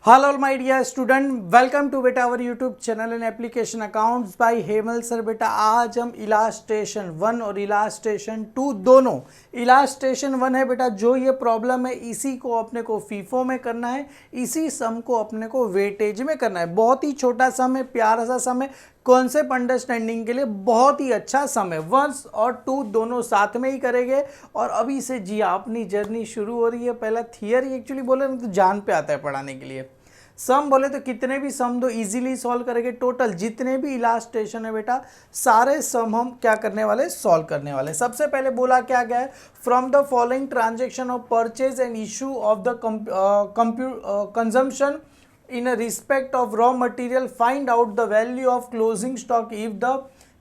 Hello all my dear student, welcome to बेटा our YouTube channel and application accounts by Hemal sir. बेटा आज हम illustration 1 और illustration 2 दोनों, इलास्ट्रेशन 1 है बेटा जो ये प्रॉब्लम है इसी को अपने को फीफो में करना है, इसी सम को अपने को वेटेज में करना है। बहुत ही छोटा सम है, प्यारा सा सम है, कॉन्सेप्ट अंडरस्टैंडिंग के लिए बहुत ही अच्छा सम है। 1 और 2 दोनों साथ में ही करेंगे और अभी से जी अपनी जर्नी शुरू हो रही है। पहला थियरी एक्चुअली बोले ना तो जान पे आता है पढ़ाने के लिए। सम बोले तो कितने भी सम दो इजीली सॉल्व करेंगे। टोटल जितने भी इलास्ट्रेशन है बेटा सारे सम हम क्या करने वाले, सॉल्व करने वाले। सबसे पहले बोला क्या गया है, from the following transaction of purchase and issue of the consumption in a respect of raw material, find out the value of closing stock if the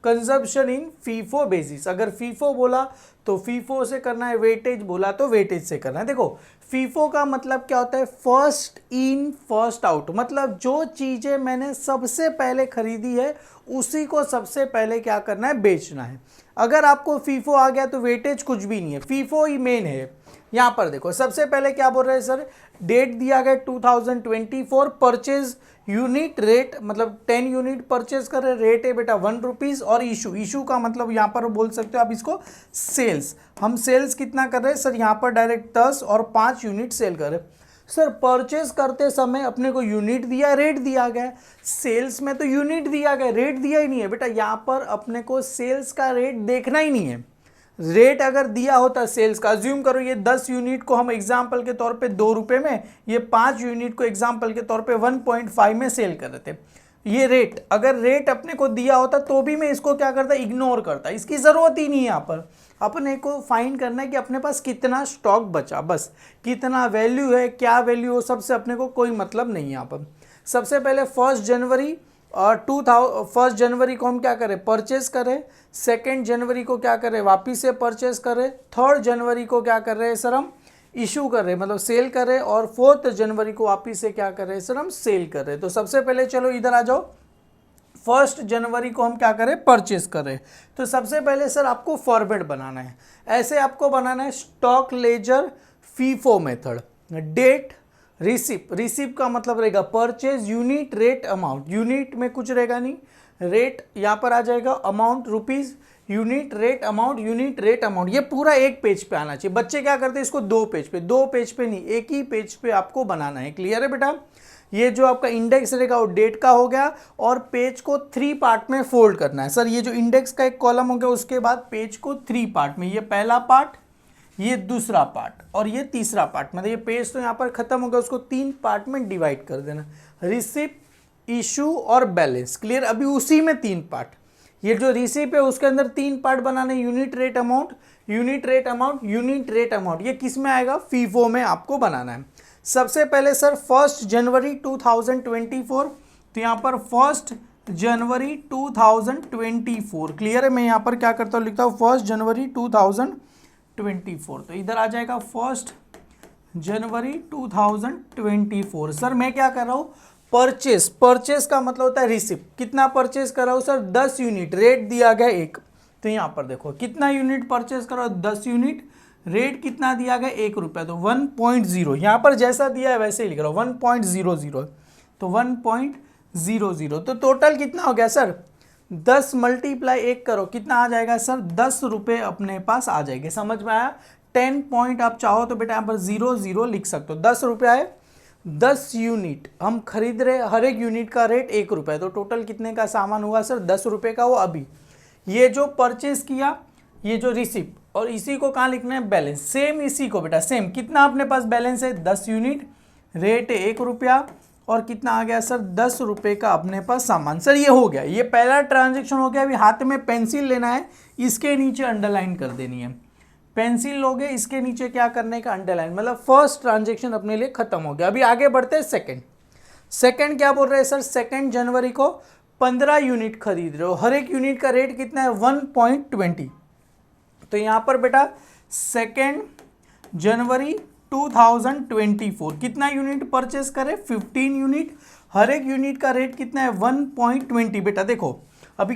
consumption in FIFO basis। अगर FIFO बोला तो FIFO से करना है, weightage बोला तो weightage से करना है। देखो FIFO का मतलब क्या होता है, फर्स्ट इन फर्स्ट आउट, मतलब जो चीज़ें मैंने सबसे पहले खरीदी है उसी को सबसे पहले क्या करना है, बेचना है। अगर आपको FIFO आ गया तो वेटेज कुछ भी नहीं है, FIFO ही मेन है। यहाँ पर देखो सबसे पहले क्या बोल रहे हैं सर, डेट दिया गया 2024, परचेज यूनिट रेट मतलब 10 यूनिट परचेज कर रहे, रेट है बेटा 1 रुपीज़, और इशू का मतलब यहाँ पर बोल सकते हो आप इसको सेल्स। हम सेल्स कितना कर रहे हैं सर, यहाँ पर डायरेक्ट 10 और 5 यूनिट सेल कर रहे। सर परचेज करते समय अपने को यूनिट दिया, रेट दिया गया, सेल्स में तो यूनिट दिया गया, रेट दिया ही नहीं है बेटा। यहाँ पर अपने को सेल्स का रेट देखना ही नहीं है। रेट अगर दिया होता सेल्स का, अज्यूम करो ये 10 यूनिट को हम एग्जाम्पल के तौर पे 2 रुपये में, ये 5 यूनिट को एग्जाम्पल के तौर पे 1.5 में सेल कर रहे थे। ये रेट अगर रेट अपने को दिया होता तो भी मैं इसको क्या करता, इग्नोर करता, इसकी ज़रूरत ही नहीं है। यहाँ पर अपने को फाइंड करना है कि अपने पास कितना स्टॉक बचा, बस कितना वैल्यू है, क्या वैल्यू हो, सबसे अपने को कोई मतलब नहीं है। यहाँ पर सबसे पहले 1 जनवरी और 1 जनवरी को हम क्या करें, परचेज करें। 2 जनवरी को क्या करें, वापिस से परचेज करें। 3 जनवरी को क्या कर रहे हैं सर, हम इशू कर रहे हैं मतलब सेल कर रहे हैं। और 4 जनवरी को वापिस से क्या कर रहे हैं सर, हम सेल कर रहे हैं। तो सबसे पहले चलो इधर आ जाओ, 1 जनवरी को हम क्या करें, परचेज करें। तो सबसे पहले सर आपको फॉर्मेट बनाना है, ऐसे आपको बनाना है stock ledger FIFO method. Date receipt का मतलब रहेगा purchase unit rate amount, unit में कुछ रहेगा नहीं, रेट यहाँ पर आ जाएगा, amount rupees, unit rate amount, unit rate amount. ये पूरा एक पेज पे आना चाहिए। बच्चे क्या करते हैं इसको 2 पेज पे नहीं, एक ही पेज पे आपको बनाना है। क्लियर है बेटा। ये जो आपका इंडेक्स रहेगा वो डेट का हो गया और पेज को 3 पार्ट में फोल्ड करना है। सर ये जो इंडेक्स का एक कॉलम हो गया उसके बाद पेज को 3 पार्ट में, ये पहला पार्ट, ये दूसरा पार्ट और ये तीसरा पार्ट, मतलब ये पेज तो यहाँ पर खत्म हो गया, उसको 3 पार्ट में डिवाइड कर देना, रिसिप्ट, इशू और बैलेंस। क्लियर। अभी उसी में 3 पार्ट, ये जो रिसिप्ट है उसके अंदर 3 पार्ट बनाने, unit rate amount, unit rate amount, unit rate amount. ये किस में आएगा, फीफो में आपको बनाना है। सबसे पहले सर 1 जनवरी 2024, तो यहाँ पर 1 जनवरी 2024। क्लियर है। मैं यहाँ पर क्या करता हूँ, लिखता हूँ 1 जनवरी 2024, तो इधर आ जाएगा 1 जनवरी 2024। सर मैं क्या कर रहा हूँ, परचेस का मतलब होता है रिसिप्ट। कितना परचेस कर रहा हूँ सर, 10 यूनिट, रेट दिया गया 1। तो यहाँ पर देखो कितना यूनिट परचेस कर रहा हूँ, 10 यूनिट, रेट कितना दिया गया 1 रुपया, तो 1.0, यहाँ पर जैसा दिया है वैसे ही लिख रहा हूँ, 1.00, तो 1.00। तो टोटल कितना हो गया सर, 10 मल्टीप्लाई 1 करो, कितना आ जाएगा सर, 10 रुपये अपने पास आ जाएंगे। समझ में आया। 10 पॉइंट आप चाहो तो बेटा यहाँ पर 00 लिख सकते हो। 10 रुपये आए, 10 यूनिट हम खरीद रहे, हर एक यूनिट का रेट 1 रुपये, तो टोटल कितने का सामान हुआ सर, 10 रुपये का। वो अभी ये जो परचेज किया, ये जो रिसिप्ट, और इसी को कहाँ लिखना है, बैलेंस। सेम इसी को बेटा सेम, कितना अपने पास बैलेंस है, 10 यूनिट, रेट है 1 रुपया, और कितना आ गया सर, 10 रुपये का अपने पास सामान। सर ये हो गया, ये पहला ट्रांजेक्शन हो गया। अभी हाथ में पेंसिल लेना है, इसके नीचे अंडरलाइन कर देनी है। पेंसिल लोगे, इसके नीचे क्या करने का, अंडरलाइन, मतलब फर्स्ट ट्रांजेक्शन अपने लिए खत्म हो गया। अभी आगे बढ़ते हैं सेकंड क्या बोल रहे हैं सर, 2 जनवरी को 15 यूनिट खरीद रहे हो, हर एक यूनिट का रेट कितना है, 1.20। तो यहाँ पर बेटा 2 जनवरी 2024 कितना यूनिट परचेस करे, 15 यूनिट, हर एक यूनिट का रेट कितना है, 1.20। बेटा देखो अभी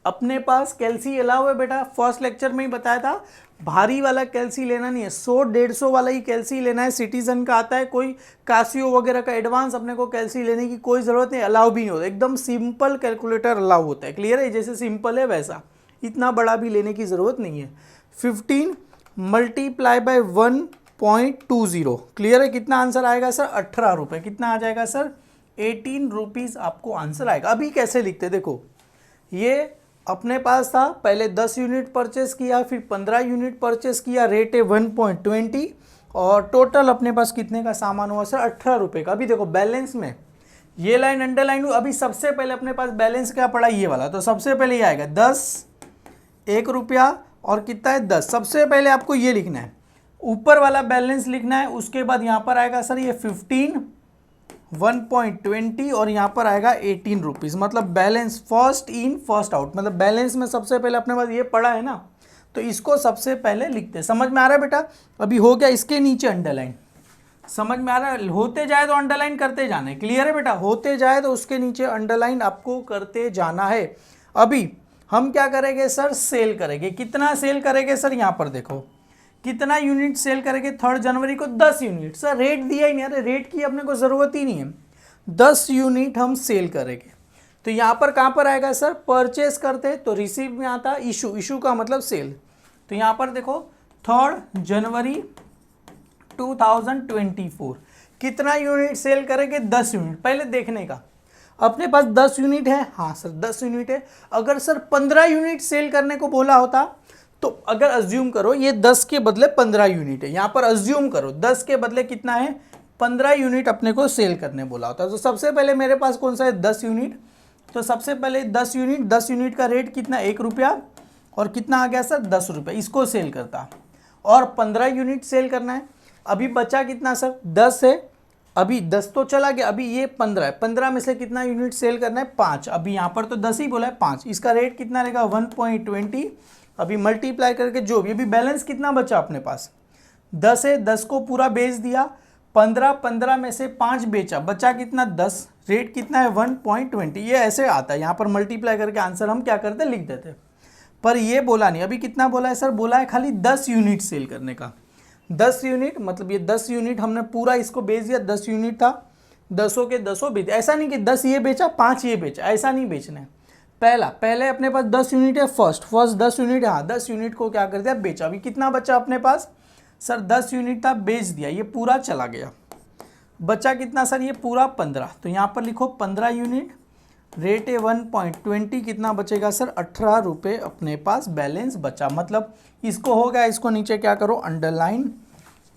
अपने पास कैल्सी अलाउ है बेटा, फर्स्ट लेक्चर में ही बताया था, भारी वाला कैल्सी लेना नहीं है, 100-150 वाला ही कैल्सी लेना है। सिटीजन का आता है, कोई कासियो वगैरह का एडवांस अपने को कैल्सी लेने की कोई ज़रूरत नहीं, अलाउ भी नहीं होता, एकदम सिंपल कैलकुलेटर अलाउ होता है। क्लियर है, जैसे सिंपल है वैसा, इतना बड़ा भी लेने की ज़रूरत नहीं है। 15 मल्टीप्लाई बाय 1.20, क्लियर है, कितना आंसर आएगा सर? 18 रुपये। कितना आ जाएगा सर? 18 रुपीज़ आपको आंसर आएगा। अभी कैसे लिखते, देखो ये अपने पास था, पहले 10 यूनिट परचेस किया, फिर 15 यूनिट परचेस किया, रेट है 1.20 और टोटल अपने पास कितने का सामान हुआ सर? 18 रुपये का। अभी देखो बैलेंस में ये लाइन अंडरलाइन हुई। अभी सबसे पहले अपने पास बैलेंस क्या पड़ा? ये वाला, तो सबसे पहले ये आएगा 10, 1 रुपया और कितना है? 10। सबसे पहले आपको ये लिखना है, ऊपर वाला बैलेंस लिखना है, उसके बाद यहाँ पर आएगा सर ये 15, 1.20 और यहाँ पर आएगा 18 रुपीज़, मतलब balance first in first out, मतलब बैलेंस में सबसे पहले अपने पास ये पड़ा है ना, तो इसको सबसे पहले लिखते हैं। समझ में आ रहा है बेटा? अभी हो गया, इसके नीचे अंडरलाइन, समझ में आ रहा है? होते जाए तो अंडरलाइन करते जाना है। क्लियर है बेटा? होते जाए तो उसके नीचे अंडरलाइन आपको करते जाना है। अभी हम क्या करेंगे सर? सेल करेंगे। कितना सेल करेंगे सर? यहाँ पर देखो कितना यूनिट सेल करेंगे 3 जनवरी को? 10 यूनिट। सर रेट दिया ही नहीं, अरे रेट की अपने को ज़रूरत ही नहीं है, 10 यूनिट हम सेल करेंगे। तो यहाँ पर कहाँ पर आएगा सर? परचेस करते तो रिसीव में आता इशू, इशू का मतलब सेल। तो यहाँ पर देखो 3 जनवरी 2024 कितना यूनिट सेल करेंगे? 10 यूनिट। पहले देखने का, अपने पास 10 यूनिट है, हाँ सर 10 यूनिट है। अगर सर 15 यूनिट सेल करने को बोला होता, तो अगर अज्यूम करो ये 10 के बदले 15 यूनिट है, यहाँ पर अज्यूम करो 10 के बदले कितना है? 15 यूनिट अपने को सेल करने बोला होता है। तो सबसे पहले मेरे पास कौन सा है? 10 यूनिट। तो सबसे पहले 10 यूनिट, 10 यूनिट का रेट कितना? 1 रुपया और कितना आ गया सर? 10 रुपये। इसको सेल करता और 15 यूनिट सेल करना है। अभी बचा कितना सर? 10 है, अभी 10 तो चला गया, अभी ये 15 है, 15 में से कितना यूनिट सेल करना है? 5। अभी यहाँ पर तो 10 ही बोला है, 5। इसका रेट कितना रहेगा? 1.20। अभी मल्टीप्लाई करके जो भी, अभी बैलेंस कितना बचा अपने पास? 10 है, 10 को पूरा बेच दिया, 15 में से 5 बेचा, बचा कितना? 10। रेट कितना है? 1.20। ये ऐसे आता है, यहाँ पर मल्टीप्लाई करके आंसर हम क्या करते? लिख देते। पर ये बोला नहीं। अभी कितना बोला है सर? बोला है खाली 10 यूनिट सेल करने का। 10 यूनिट मतलब ये 10 यूनिट हमने पूरा इसको बेच दिया, 10 यूनिट था, 10 के 10 बेच। ऐसा नहीं कि 10 ये बेचा 5 ये बेचा, ऐसा नहीं बेचना है। पहले अपने पास 10 यूनिट है, फर्स्ट 10 यूनिट है, हाँ 10 यूनिट को क्या कर दिया? बेचा। अभी कितना बचा अपने पास सर? 10 यूनिट था, बेच दिया, ये पूरा चला गया, बचा कितना सर? ये पूरा 15। तो यहाँ पर लिखो 15 यूनिट, रेट है 1.20, कितना बचेगा सर? 18 रुपये अपने पास बैलेंस बचा। मतलब इसको हो गया, इसको नीचे क्या करो? अंडरलाइन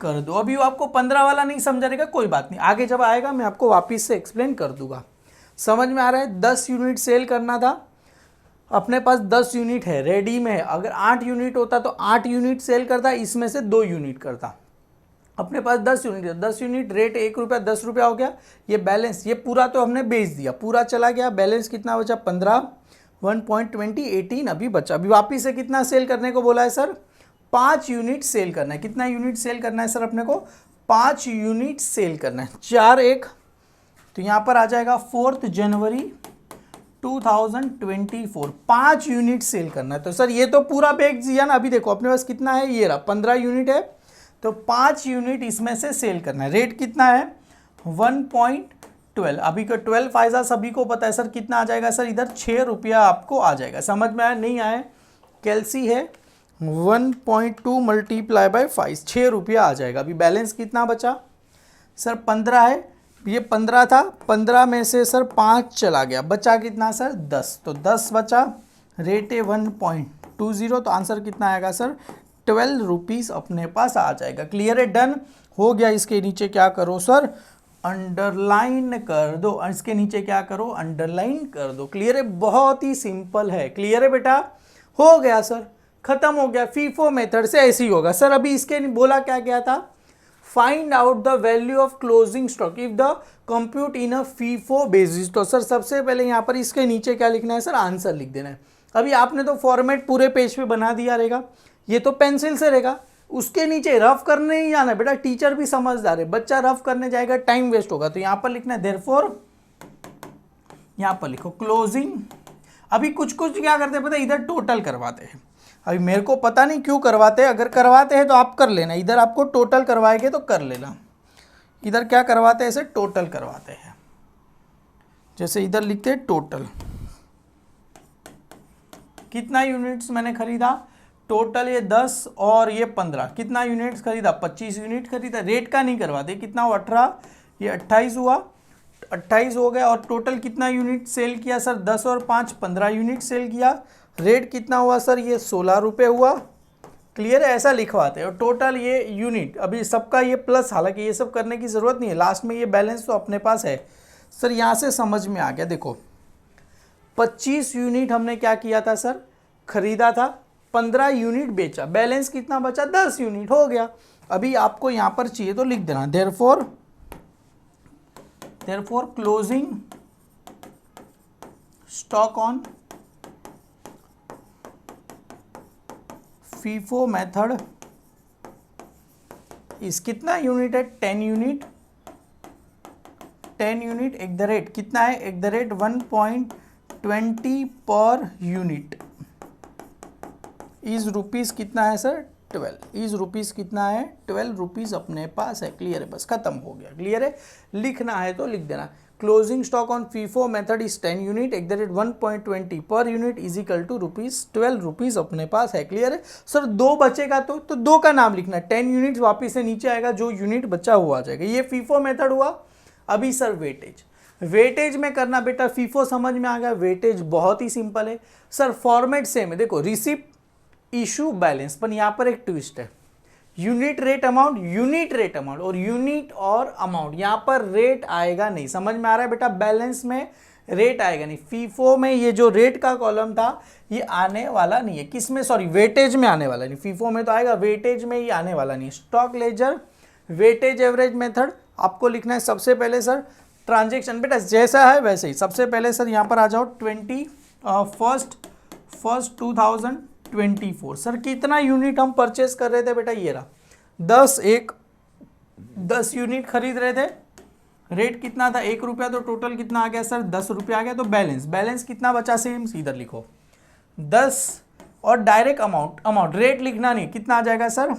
कर दो। अभी वो आपको 15 वाला नहीं समझा रहेगा, कोई बात नहीं, आगे जब आएगा मैं आपको वापस से एक्सप्लेन कर दूंगा। समझ में आ रहा है? 10 यूनिट सेल करना था, अपने पास 10 यूनिट है, रेडी में है। अगर 8 यूनिट होता तो 8 यूनिट सेल करता, इसमें से 2 यूनिट करता। अपने पास 10 यूनिट है, 10 यूनिट, रेट 1 रुपया, 10 रुपया हो गया। ये बैलेंस, ये पूरा तो हमने बेच दिया, पूरा चला गया, बैलेंस कितना बचा? 15, 1.20, 18 अभी बचा। अभी वापिस से कितना सेल करने को बोला है सर? 5 यूनिट सेल करना है। कितना यूनिट सेल करना है सर अपने को? 5 यूनिट सेल करना है। 4 1, तो यहाँ पर आ जाएगा 4 जनवरी 2024, 5 यूनिट सेल करना है। तो सर ये तो पूरा बेच दिया ना। अभी देखो अपने पास कितना है? ये रहा 15 यूनिट है, तो 5 यूनिट इसमें से सेल करना है। रेट कितना है? 1.12। अभी का 12 फायदा सभी को पता है सर, कितना आ जाएगा सर? इधर 6 रुपया आपको आ जाएगा। समझ में आया? नहीं आया? कैल्सी है 1.2 मल्टीप्लाई बाय 5, 6 रुपया आ जाएगा। अभी बैलेंस कितना बचा सर? 15 है, ये 15 था, 15 में से सर 5 चला गया, बचा कितना सर? 10। तो 10 बचा, रेट है 1.20, तो आंसर कितना आएगा सर? 12 रुपीज़ अपने पास आ जाएगा। क्लियर है? डन हो गया। इसके नीचे क्या करो सर? अंडरलाइन कर दो। इसके नीचे क्या करो? अंडरलाइन कर दो। क्लियर है? बहुत ही सिंपल है। क्लियर है बेटा? हो गया सर, खत्म हो गया। फीफो मेथड से ऐसे ही होगा सर। अभी इसके बोला क्या गया था? Find out the value of closing stock if the compute in a FIFO basis. तो सर सबसे पहले यहाँ पर इसके नीचे क्या लिखना है सर? आंसर लिख देना है। अभी आपने तो फॉर्मेट पूरे पेज पे बना दिया रहेगा, ये तो पेंसिल से रहेगा, उसके नीचे रफ करने ही जाना है बेटा। टीचर भी समझदार है, बच्चा रफ करने जाएगा टाइम वेस्ट होगा। तो यहाँ पर लिखना है देयरफॉर, यहाँ पर लिखो क्लोजिंग। अभी कुछ कुछ क्या करते हैं पता है, इधर टोटल करवाते हैं। अभी मेरे को पता नहीं क्यों करवाते हैं, अगर करवाते हैं तो आप कर लेना, इधर आपको टोटल करवाएंगे तो कर लेना। इधर क्या करवाते हैं, ऐसे टोटल करवाते हैं, जैसे इधर लिखते हैं टोटल, कितना यूनिट्स मैंने खरीदा, टोटल ये 10 और ये 15, कितना यूनिट्स खरीदा, 25 यूनिट खरीदा। रेट का नहीं करवाते, कितना हुआ 18, ये 28 हुआ, 28 हो गया। और टोटल कितना यूनिट सेल किया सर, 10 और 5 15 यूनिट सेल किया। रेट कितना हुआ सर, ये 16 रुपये हुआ। क्लियर है, ऐसा लिखवाते हैं। और टोटल ये यूनिट, अभी सबका ये प्लस, हालांकि ये सब करने की ज़रूरत नहीं है, लास्ट में ये बैलेंस तो अपने पास है। सर यहाँ से समझ में आ गया, देखो 25 यूनिट हमने क्या किया था सर, खरीदा था, 15 यूनिट बेचा, बैलेंस कितना बचा, 10 यूनिट हो गया। अभी आपको यहाँ पर चाहिए तो लिख देना, therefore closing stock on FIFO method इस कितना यूनिट है, 10 unit, 10 unit at the rate कितना है, eight the rate 1.20 per unit is rupees कितना है सर, 12 इज रुपीज़ कितना है, 12 रुपीज़ अपने पास है। क्लियर है, बस खत्म हो गया। क्लियर है, लिखना है तो लिख देना, closing stock on FIFO method is 10 unit at the rate 1.20 per unit is equal to rupees 12 rupees अपने पास है। क्लियर है सर, 2 बचेगा तो 2 का नाम लिखना है, 10 यूनिट वापिस से नीचे आएगा, जो यूनिट बचा हुआ आ जाएगा। ये फीफो मेथड हुआ। अभी सर वेटेज में करना बेटा, फीफो समझ में आ गया, वेटेज बहुत ही सिंपल है सर, फॉर्मेट सेम है। देखो रिसिप्ट, इशू, बैलेंस, पर यहाँ पर एक ट्विस्ट है, यूनिट रेट अमाउंट और यूनिट और अमाउंट, यहाँ पर रेट आएगा नहीं। समझ में आ रहा है बेटा, बैलेंस में रेट आएगा नहीं, फीफो में ये जो रेट का कॉलम था ये आने वाला नहीं है। किस में, सॉरी वेटेज में आने वाला नहीं, फीफो में तो आएगा, वेटेज में ये आने वाला नहीं। Stock ledger weightage average method आपको लिखना है सबसे पहले सर, ट्रांजेक्शन बेटा जैसा है वैसे ही। सबसे पहले सर यहाँ पर आ जाओ, 21/1/2024 सर कितना यूनिट हम परचेस कर रहे थे बेटा, ये रहा 10 यूनिट खरीद रहे थे, रेट कितना था 1 रुपया, तो टोटल कितना आ गया सर 10 रुपया आ गया। तो बैलेंस कितना बचा, सेम इधर लिखो 10 और डायरेक्ट अमाउंट रेट लिखना नहीं, कितना आ जाएगा सर,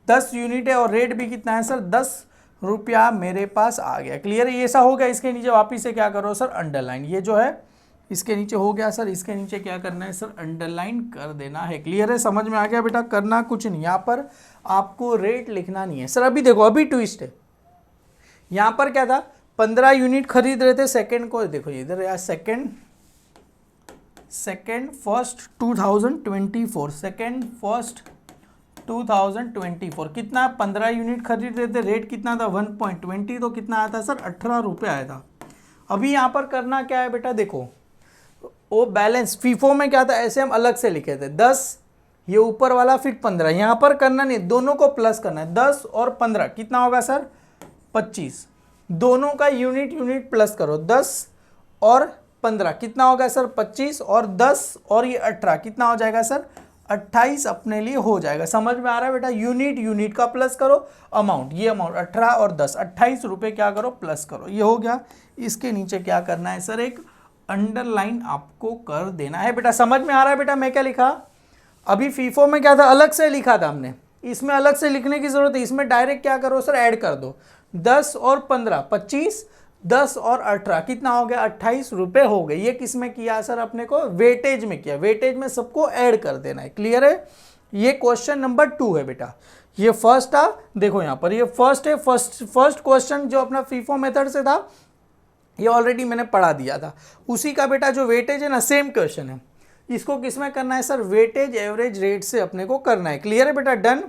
10 यूनिट है और रेट भी कितना है सर 10 रुपया मेरे पास आ गया। क्लियर है, ये ऐसा हो गया। इसके नीचे वापिस से क्या करो सर, अंडरलाइन, ये जो है इसके नीचे हो गया सर, इसके नीचे क्या करना है सर, अंडरलाइन कर देना है। क्लियर है, समझ में आ गया बेटा, करना कुछ नहीं, यहाँ पर आपको रेट लिखना नहीं है सर। अभी देखो, अभी ट्विस्ट है, यहाँ पर क्या था, 15 यूनिट खरीद रहे थे, सेकंड को देखो इधर यार, सेकंड 1/1/2024 कितना, 15 यूनिट खरीद रहे थे, रेट कितना था 1.20, तो कितना आया था सर 18 रुपये आया था। अभी यहाँ पर करना क्या है बेटा, देखो वो बैलेंस फीफो में क्या था, ऐसे हम अलग से लिखे थे, 10 ये ऊपर वाला फिर 15, यहाँ पर करना नहीं, दोनों को प्लस करना है, 10 और 15 कितना होगा सर 25, दोनों का यूनिट प्लस करो, 10 और 15 कितना होगा सर 25, और 10 और ये 18 कितना हो जाएगा सर 28 अपने लिए हो जाएगा। समझ में आ रहा है बेटा, यूनिट का प्लस करो, अमाउंट ये अमाउंट 18 और 10 28 रुपये क्या करो प्लस करो, ये हो गया। इसके नीचे क्या करना है सर, एक अंडरलाइन आपको कर देना है बेटा। समझ में आ रहा है बेटा मैं क्या लिखा, अभी फीफो में क्या था, अलग से लिखा था हमने, इसमें अलग से लिखने की जरूरत है, इसमें डायरेक्ट क्या करो सर, ऐड कर दो, 10 और 15 25, 10 और 18 कितना हो गया 28 रुपये हो गए। ये किस में किया सर, अपने को वेटेज में किया, वेटेज में सबको ऐड कर देना है। क्लियर है, ये क्वेश्चन नंबर 2 है बेटा। ये फर्स्ट था, देखो यहाँ पर ये फर्स्ट है, फर्स्ट क्वेश्चन जो अपना फीफो मेथड से था ये ऑलरेडी मैंने पढ़ा दिया था, उसी का बेटा जो वेटेज है ना सेम क्वेश्चन है, इसको किस में करना है सर, वेटेज एवरेज रेट से अपने को करना है। क्लियर है बेटा, डन।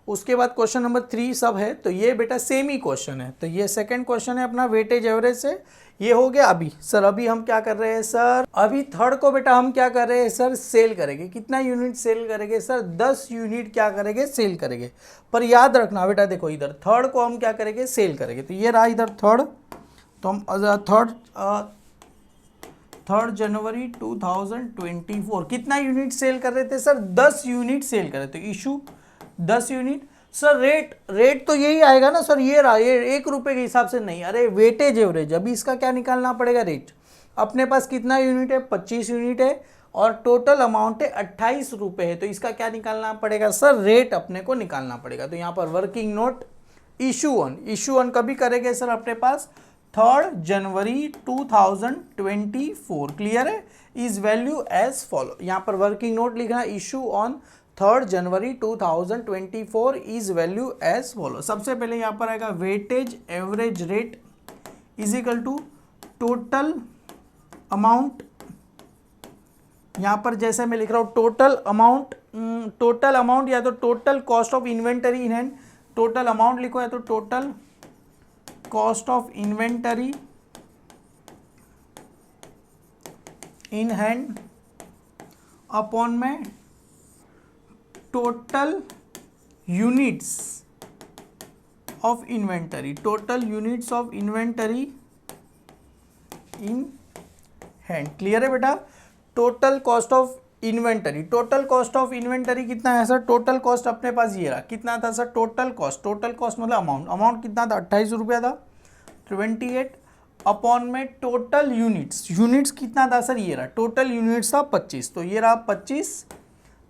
उसके बाद क्वेश्चन नंबर 3 सब है, तो ये बेटा सेम ही क्वेश्चन है, तो ये सेकंड क्वेश्चन है अपना वेटेज एवरेज से, ये हो गया। अभी सर अभी हम क्या कर रहे हैं सर, अभी थर्ड को बेटा हम क्या कर रहे हैं सर, सेल करेंगे। कितना यूनिट सेल करेंगे सर, 10 यूनिट क्या करेंगे सेल करेंगे। पर याद रखना बेटा, देखो इधर थर्ड को हम क्या करेंगे सेल करेंगे, तो ये रहा इधर थर्ड, तो हम 3 जनवरी 2024 कितना यूनिट सेल कर रहे थे सर, 10 यूनिट सेल कर रहे थे, इशू 10 यूनिट। सर रेट तो यही आएगा ना सर, ये रहा, ये 1 रुपये के हिसाब से नहीं, अरे वेटेज एवरेज, अभी इसका क्या निकालना पड़ेगा रेट, अपने पास कितना यूनिट है, 25 यूनिट है और टोटल अमाउंट है 28 रुपये है। तो इसका क्या निकालना पड़ेगा सर, रेट अपने को निकालना पड़ेगा। तो यहाँ पर वर्किंग नोट इशू ऑन कभी करेंगे सर अपने पास 3 जनवरी 2024, क्लियर है। इज वैल्यू एज फॉलो, यहाँ पर वर्किंग नोट लिखना, issue on 3 January 2024 is value as follow. सबसे पहले यहाँ पर आएगा weightage average rate is equal to total amount, यहाँ पर जैसे मैं लिख रहा हूँ टोटल अमाउंट या तो total cost of inventory in hand, total amount लिखो या तो total cost of inventory in hand upon में total units of inventory, total units of inventory in hand, clear है बेटा। Total cost of inventory, total cost of inventory कितना है sir, total cost अपने पास ये रहा, कितना था सर टोटल कॉस्ट मतलब अमाउंट कितना था 28 रुपया था 28 अपॉन में टोटल यूनिट्स कितना था सर, ये रहा टोटल यूनिट्स था 25, तो ये रहा 25,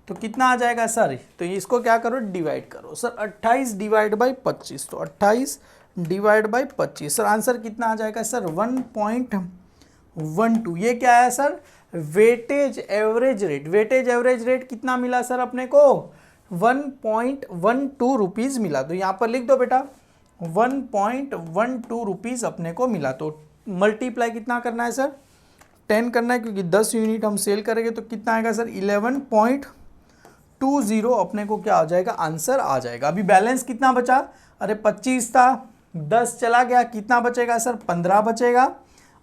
तो कितना आ जाएगा सर, तो इसको क्या करो डिवाइड करो सर, 28 डिवाइड बाई 25, तो 28 डिवाइड बाई 25 सर आंसर कितना आ जाएगा सर 1.12। ये क्या है सर, वेटेज एवरेज रेट कितना मिला सर अपने को 1.12 रुपीज़ मिला। तो यहाँ पर लिख दो बेटा 1.12 रुपीज़ अपने को मिला। तो मल्टीप्लाई कितना करना है सर 10 करना है, क्योंकि 10 यूनिट हम सेल करेंगे तो कितना आएगा सर 11.20 अपने को क्या आ जाएगा आंसर आ जाएगा। अभी बैलेंस कितना बचा, अरे 25 था 10 चला गया, कितना बचेगा सर 15 बचेगा।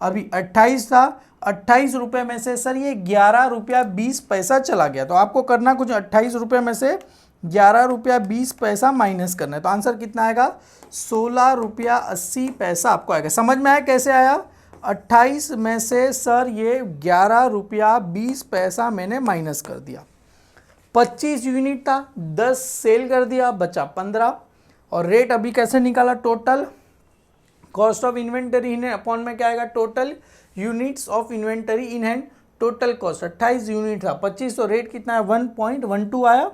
अभी 28 था, 28 रुपये में से सर ये 11 रुपया 20 पैसा चला गया, तो आपको करना कुछ 28 रुपये में से 11 रुपया 20 पैसा माइनस करना है, तो आंसर कितना आएगा 16 रुपया 80 पैसा आपको आएगा। समझ में आया कैसे आया, 28 में से सर ये 11 रुपया 20 पैसा मैंने माइनस कर दिया, 25 यूनिट था 10 सेल कर दिया, बचा 15, और रेट अभी कैसे निकाला, total cost of inventory in upon में क्या आएगा total units of inventory in hand, total cost 28 unit था 25, तो रेट कितना है 1.12 आया,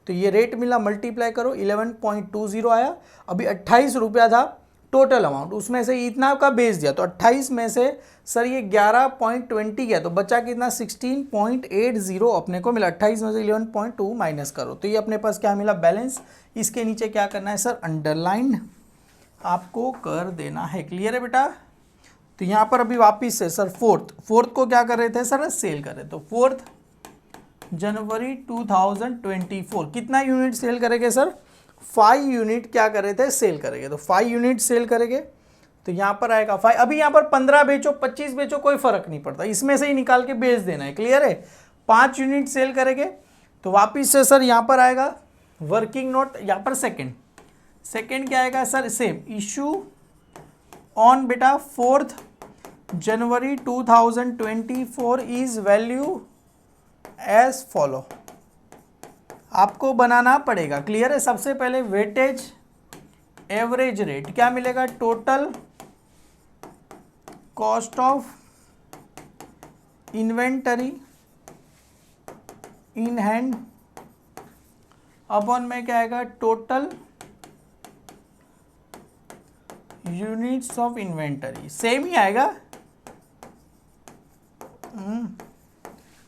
तो ये रेट मिला, मल्टीप्लाई करो 11.20 आया। अभी 28 रुपया था टोटल अमाउंट, उसमें से इतना का बेच दिया, तो 28 में से सर ये 11.20 गया, तो बचा कितना 16.80 अपने को मिला, 28 में से 11.2 माइनस करो, तो ये अपने पास क्या मिला बैलेंस। इसके नीचे क्या करना है सर अंडरलाइन आपको कर देना है, क्लियर है बेटा। तो यहाँ पर अभी वापिस से सर फोर्थ को क्या कर रहे थे सर सेल कर रहे, तो 4 जनवरी 2024 कितना यूनिट सेल करेंगे सर 5 यूनिट क्या कर रहे थे सेल करेंगे, तो 5 यूनिट सेल करेंगे, तो यहाँ पर आएगा 5। अभी यहाँ पर 15 बेचो 25 बेचो कोई फर्क नहीं पड़ता, इसमें से ही निकाल के बेच देना है, क्लियर है। 5 यूनिट सेल करेंगे, तो वापिस से सर यहाँ पर आएगा वर्किंग नोट, यहाँ पर सेकेंड क्या आएगा सर सेम, इशू ऑन बेटा 4 जनवरी 2024 इज वैल्यू एज फॉलो, आपको बनाना पड़ेगा, क्लियर है। सबसे पहले वेटेज एवरेज रेट क्या मिलेगा, total cost of inventory in hand upon में क्या आएगा total units of inventory, same ही आएगा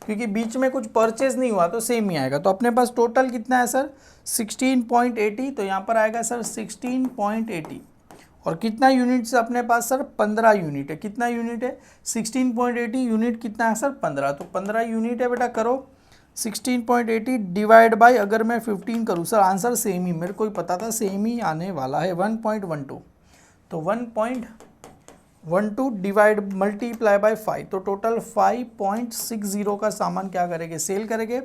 क्योंकि बीच में कुछ परचेज नहीं हुआ तो सेम ही आएगा। तो अपने पास टोटल कितना है सर 16.80, तो यहाँ पर आएगा सर 16.80, और कितना यूनिट से अपने पास सर 15 यूनिट है, कितना यूनिट है 16.80 यूनिट कितना है सर 15, तो 15 यूनिट है बेटा, करो 16.80 डिवाइड बाय अगर मैं 15 करूँ सर आंसर सेम ही, मेरे को ही पता था सेम ही आने वाला है 1.12, तो 1.12 डिवाइड मल्टीप्लाई बाय 5, तो टोटल 5.60 का सामान क्या करेंगे सेल करेंगे।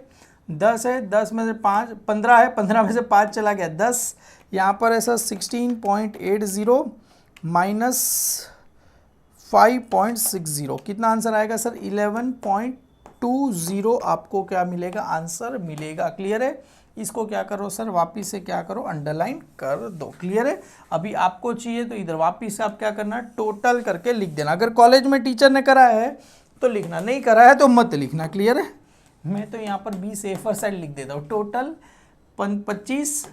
10 है 10 में से 5 15 है 15 में से 5 चला गया 10, यहाँ पर है सर 16.80 माइनस 5.60 कितना आंसर आएगा सर 11.20 आपको क्या मिलेगा आंसर मिलेगा, क्लियर है। इसको क्या करो सर वापिस से क्या करो अंडरलाइन कर दो, क्लियर है। अभी आपको चाहिए तो इधर वापिस से आप क्या करना टोटल करके लिख देना। अगर कॉलेज में टीचर ने करा है तो लिखना, नहीं करा है तो मत लिखना। क्लियर है? मैं तो यहाँ पर बी सेफर साइड लिख देता हूँ। टोटल 25,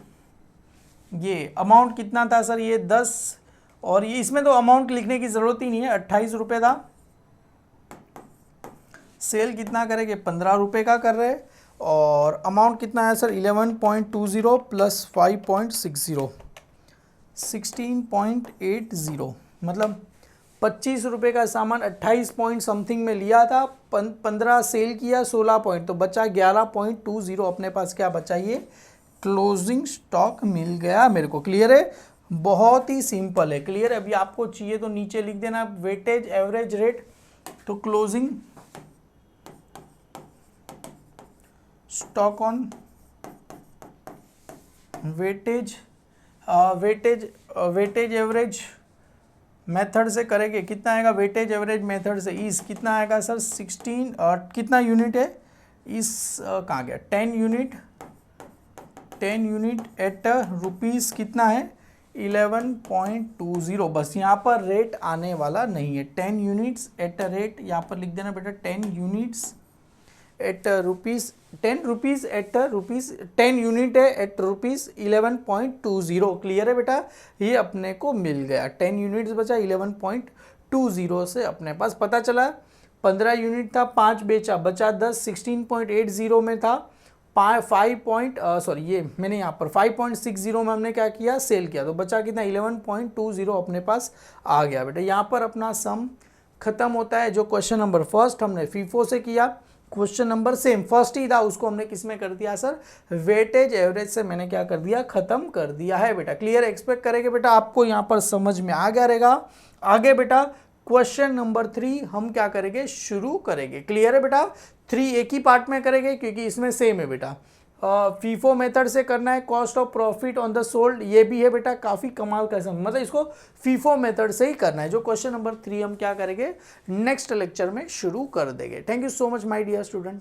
ये अमाउंट कितना था सर, ये 10, और ये इसमें तो अमाउंट लिखने की ज़रूरत ही नहीं है, 28 रुपये था। सेल कितना करेंगे, 15 रुपये का कर रहे, और अमाउंट कितना है सर, 11.20 प्लस 5.60, 16.80, मतलब 25 रुपये का सामान 28 पॉइंट समथिंग में लिया था, 15 सेल किया, 16 पॉइंट, तो बचा 11.20। अपने पास क्या बचा, ये क्लोजिंग स्टॉक मिल गया मेरे को। क्लियर है? बहुत ही सिंपल है। क्लियर है? अभी आपको चाहिए तो नीचे लिख देना वेटेज एवरेज रेट, तो closing stock on weightage average method से करेंगे, कितना आएगा वेटेज एवरेज मेथड से, इस कितना आएगा सर 16, कितना यूनिट है इस, कहाँ गया, 10 यूनिट एट रुपीस कितना है 11.20। बस यहाँ पर रेट आने वाला नहीं है, 10 यूनिट्स एट अ रेट, यहाँ पर लिख देना बेटा 10 units at rupees, 10 rupees at rupees, 10 unit है एट रुपीस 11.20। क्लियर है बेटा? ये अपने को मिल गया, 10 यूनिट्स बचा, 11.20 से अपने पास पता चला 15 यूनिट था, 5 बेचा, बचा 10, 16.80 में था, 5.60 में हमने क्या किया, सेल किया, तो बचा कितना 11.20 अपने पास आ गया बेटा। यहाँ पर अपना सम खत्म होता है। जो क्वेश्चन नंबर फर्स्ट हमने फीफो से किया, क्वेश्चन नंबर सेम फर्स्ट ही था, उसको हमने किस में कर दिया सर, वेटेज एवरेज से मैंने क्या कर दिया, खत्म कर दिया है बेटा। क्लियर? एक्सपेक्ट करेंगे बेटा आपको यहाँ पर समझ में आ गया रहेगा। आगे बेटा क्वेश्चन नंबर 3 हम क्या करेंगे, शुरू करेंगे। क्लियर है बेटा? 3 एक ही पार्ट में करेंगे क्योंकि इसमें सेम है बेटा। फीफो मेथड से करना है, cost of profit on the sold, ये भी है बेटा, काफ़ी कमाल का सम, मतलब इसको फीफो मेथड से ही करना है। जो क्वेश्चन नंबर 3 हम क्या करेंगे, नेक्स्ट लेक्चर में शुरू कर देंगे। Thank you so much my dear student.